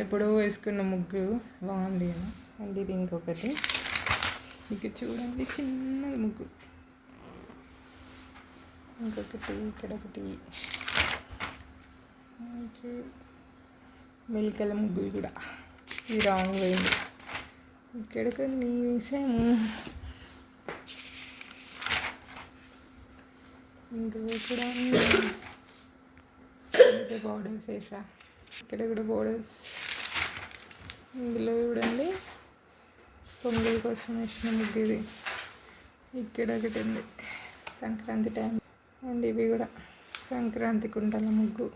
ఎప్పుడో వేసుకున్న ముగ్గు బాగుంది కదా. అండ్ ఇది ఇంకొకటి, ఇక చూడండి చిన్నది ముగ్గు, ఇంకొకటి ఇక్కడ ఒకటి మెలికల ముగ్గులు కూడా. ఇది రాంగ్ పోయింది, ఇక్కడ కొన్ని వేసాము. ఇందులో కూడా బోర్డర్స్ వేసా, ఇక్కడ కూడా బోర్డర్స్. ఇందులో చూడండి పొంగల్ కోసం వేసిన ముగ్గు ఇది. ఇక్కడ ఒకటి ఉంది సంక్రాంతి టైం. అండ్ ఇవి కూడా సంక్రాంతి కుండల ముగ్గు.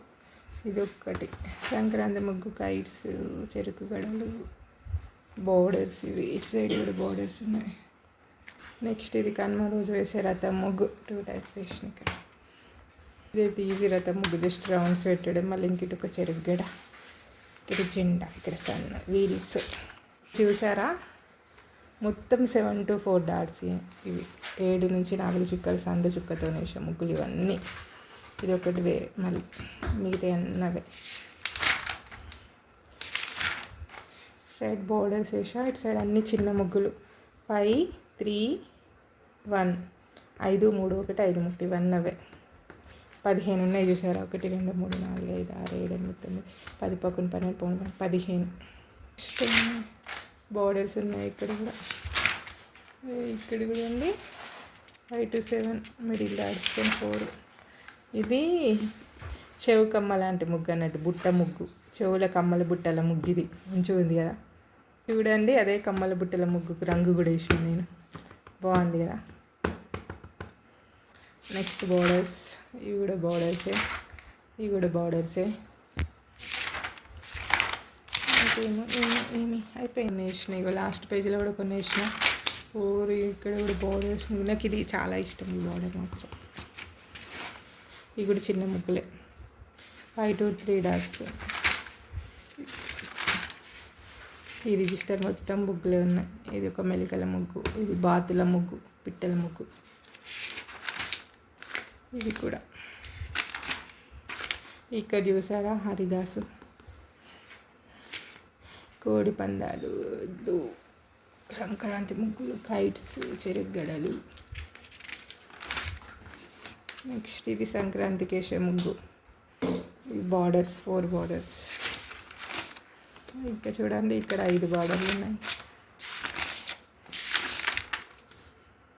ఇది ఒక్కటి సంక్రాంతి ముగ్గు, కైట్స్, చెరుకు గడలు, బోర్డర్స్. ఇవి ఇటు సైడ్ కూడా బోర్డర్స్ ఉన్నాయి. నెక్స్ట్ ఇది కనుమ రోజు వేసే రథం ముగ్గు. 2 టైప్స్ వేసిన ఇక్కడ. ఇది ఈజీ రథం ముగ్గు, జస్ట్ రౌండ్స్ పెట్టడం. మళ్ళీ ఇంకటి ఒక చెరుకు గడ, ఇక్కడ జెండా, ఇక్కడ సన్న వీల్స్. చూసారా మొత్తం 7 to 4 డాట్స్. ఇవి 7 నుంచి 4 చుక్కలు సంద చుక్కతో వేసే ముగ్గులు ఇవన్నీ. ఇది ఒకటి వేరే, మళ్ళీ మిగతా అన్నవే. సైడ్ బోర్డర్స్ వేసా, ఇటు సైడ్ అన్ని చిన్న ముగ్గులు. 5 3 1 5 3 1 5 3 ఇవన్నీ అవే. 15 ఉన్నాయి చూసారా, 1 2 3 4 5 6 7 8 9 10 11 12 15. బోర్డర్స్ ఉన్నాయి ఇక్కడ కూడా. ఇక్కడ కూడా ఉంది 5 to 7 మిడిల్ డాట్స్ 4. ఇది చెవు కమ్మ లాంటి ముగ్గు అన్నట్టు, బుట్ట ముగ్గు, చెవుల కమ్మల బుట్టల ముగ్గు. ఇది మంచిగా ఉంది కదా. చూడండి అదే కమ్మల బుట్టల ముగ్గుకు రంగు కూడా వేసాను నేను, బాగుంది కదా. నెక్స్ట్ బోర్డర్స్, ఇవి కూడా బోర్డర్సే, ఇవి కూడా బోర్డర్సే. ఇంకేమో ఏమి అయిపోయింది వేసిన. ఇగో లాస్ట్ పేజీలో కూడా కొన్ని వేసిన. ఇక్కడ కూడా బోర్డర్స్. నాకు ఇది చాలా ఇష్టం ఈ బోర్డర్ మాత్రం. ఇవి కూడా చిన్న ముగ్గులే, 5 to 3 డాట్స్. ఈ రిజిస్టర్ మొత్తం ముగ్గులే ఉన్నాయి. ఇది ఒక మెలికల ముగ్గు, ఇది బాతుల ముగ్గు, పిట్టల ముగ్గు. ఇది కూడా ఇక్కడ చూసారా హరిదాసు, కోడి పందాలు, సంక్రాంతి ముగ్గులు, కైట్స్, చెరుకు గడలు. నెక్స్ట్ ఇది సంక్రాంతికి వేసే ముగ్గు, ఈ బార్డర్స్ 4 బార్డర్స్. ఇక్కడ చూడండి ఇక్కడ 5 బార్డర్లు ఉన్నాయి.